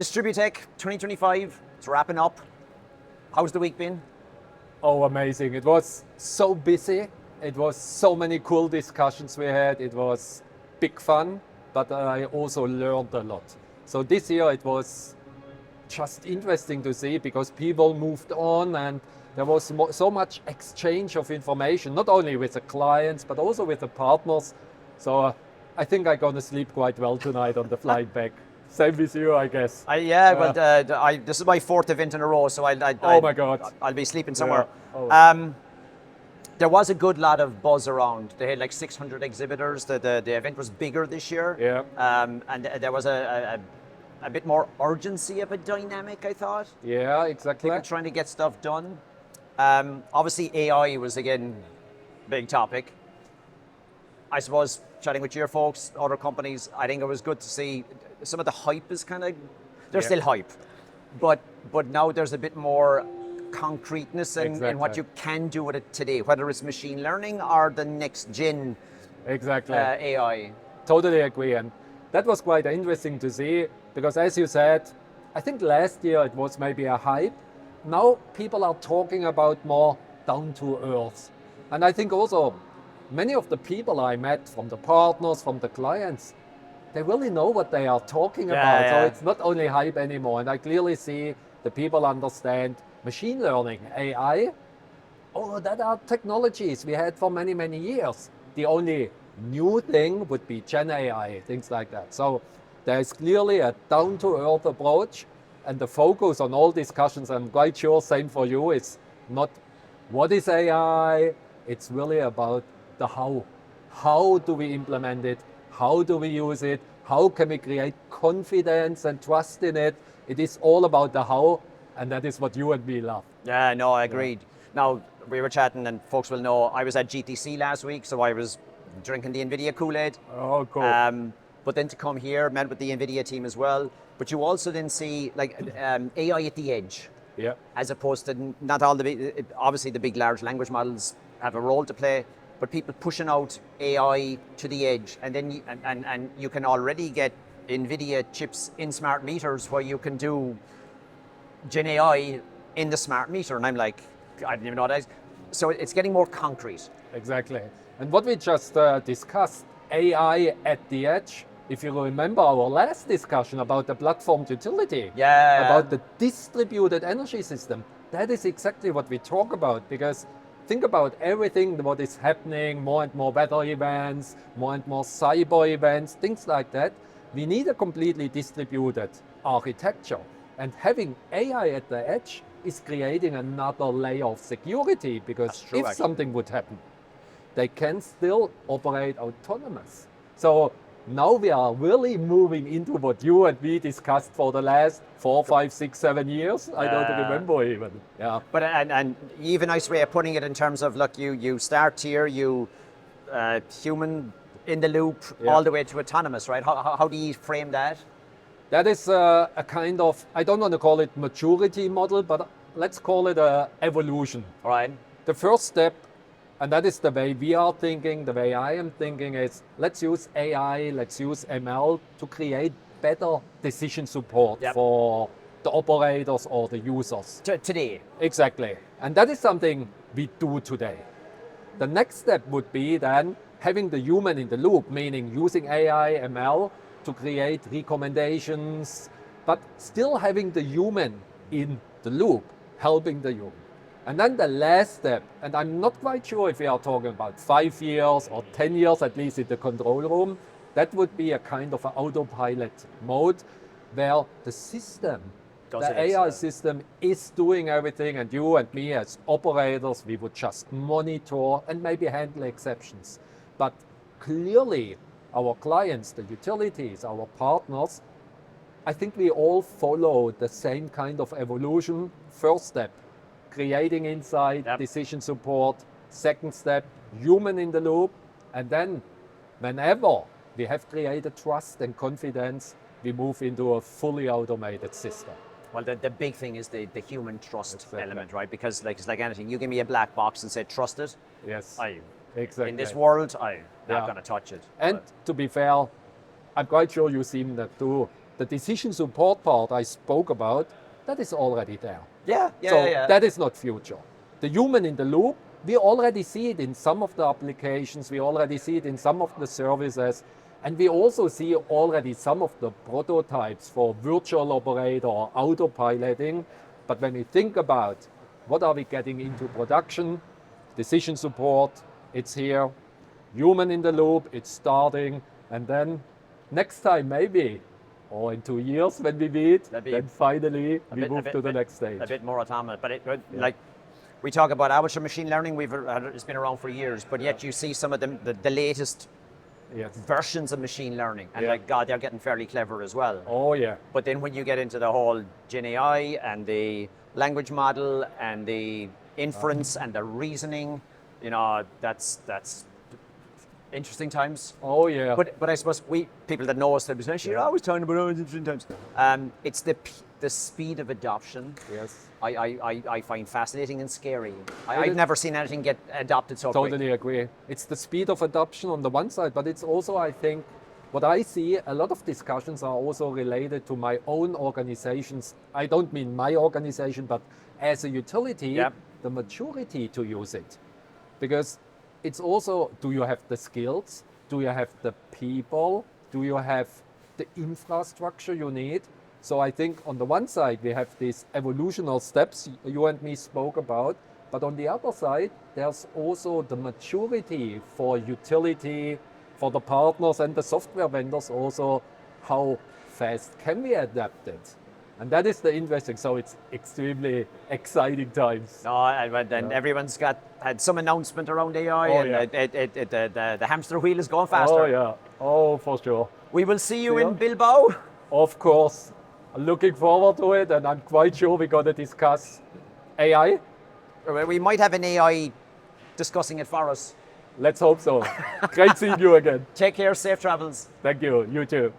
Distributech 2025, it's wrapping up. How's the week been? Oh, amazing. It was so busy. It was so many cool discussions we had. It was big fun, but I also learned a lot. So this year it was just interesting to see because people moved on and there was so much exchange of information, not only with the clients, but also with the partners. So I think I'm going to sleep quite well tonight on the flight back. Same with you, I guess. This is my fourth event in a row, so Oh my God. I'll be sleeping somewhere. Yeah. Oh. There was a good lot of buzz around. They had like 600 exhibitors. The event was bigger this year. Yeah. And there was a bit more urgency of a dynamic, I thought. Yeah, exactly. People trying to get stuff done. Obviously, AI was again big topic. I suppose chatting with your folks, other companies, I think it was good to see some of the hype is kind of, there's still hype, but now there's a bit more concreteness in what you can do with it today, whether it's machine learning or the next gen AI. Totally agree. And that was quite interesting to see because as you said, I think last year it was maybe a hype. Now people are talking about more down to earth. And I think also many of the people I met from the partners, from the clients, they really know what they are talking about. Yeah. So it's not only hype anymore. And I clearly see the people understand machine learning, AI. Oh, that are technologies we had for many, many years. The only new thing would be Gen AI, things like that. So there's clearly a down-to-earth approach, and the focus on all discussions, I'm quite sure, same for you, is not what is AI, it's really about the how. How do we implement it? How do we use it? How can we create confidence and trust in it? It is all about the how, and that is what you and me love. Yeah, no, I agreed. Now, we were chatting, and folks will know, I was at GTC last week, so I was drinking the NVIDIA Kool-Aid. Oh, cool. But then to come here, met with the NVIDIA team as well. But you also then see like AI at the edge. Yeah. As opposed to not all the big, obviously the big large language models have a role to play, but people pushing out AI to the edge, and then you can already get NVIDIA chips in smart meters where you can do Gen AI in the smart meter, and I'm like, I didn't even know that. So it's getting more concrete. Exactly. And what we just discussed, AI at the edge, if you remember our last discussion about the platform utility, about the distributed energy system, that is exactly what we talk about, because think about everything what is happening, more and more weather events, more and more cyber events, things like that. We need a completely distributed architecture. And having AI at the edge is creating another layer of security, because if something would happen, they can still operate autonomous. So now we are really moving into what you and me discussed for the last 4, 5, 6, 7 years. I don't remember even. Yeah. But and you have a nice way of putting it in terms of, look, you start here, you human in the loop, all the way to autonomous, right? How do you frame that? That is a kind of, I don't want to call it maturity model, but let's call it a evolution. All right. The first step, and that is the way we are thinking, the way I am thinking, is let's use AI, let's use ML to create better decision support for the operators or the users. Today. Exactly. And that is something we do today. The next step would be then having the human in the loop, meaning using AI, ML to create recommendations, but still having the human in the loop, helping the human. And then the last step, and I'm not quite sure if we are talking about 5 years or 10 years, at least in the control room, that would be a kind of an autopilot mode where the system, the AI system is doing everything, and you and me as operators, we would just monitor and maybe handle exceptions. But clearly, our clients, the utilities, our partners, I think we all follow the same kind of evolution. First step, creating insight, decision support. Second step, human in the loop. And then whenever we have created trust and confidence, we move into a fully automated system. Well, the big thing is the human trust element, right? Because it's like anything, you give me a black box and say, trust it. Yes, exactly. In this world, I'm not going to touch it. And to be fair, I'm quite sure you've seen that too. the decision support part I spoke about, that is already there. Yeah. So that is not future. The human in the loop, we already see it in some of the applications, we already see it in some of the services, and we also see already some of the prototypes for virtual operator or autopiloting. But when we think about what are we getting into production, decision support, it's here, human in the loop, it's starting, and then next time maybe, or in 2 years when we meet, then finally we move to the next stage. A bit more autonomous, but like we talk about amateur machine learning, it's been around for years, but yet you see some of the latest versions of machine learning, and like God, they're getting fairly clever as well. Oh yeah. But then when you get into the whole Gen AI and the language model and the inference and the reasoning, you know, that's interesting times. Oh yeah. But I suppose people that know us, they'll be saying, "You're always talking about interesting times." It's the speed of adoption. Yes. I find fascinating and scary. I've never seen anything get adopted so quick. Totally agree. It's the speed of adoption on the one side, but it's also, I think, what I see, a lot of discussions are also related to my own organizations. I don't mean my organization, but as a utility, the maturity to use it. Because it's also, do you have the skills? Do you have the people? Do you have the infrastructure you need? So I think on the one side, we have these evolutionary steps you and me spoke about, but on the other side, there's also the maturity for utility, for the partners and the software vendors also, how fast can we adapt it? And that is the interesting, so it's extremely exciting times. No, and everyone's had some announcement around AI, the hamster wheel is going faster. Oh yeah, oh for sure. We will see you in Bilbao. Of course, looking forward to it, and I'm quite sure we're going to discuss AI. We might have an AI discussing it for us. Let's hope so. Great seeing you again. Take care, safe travels. Thank you, you too.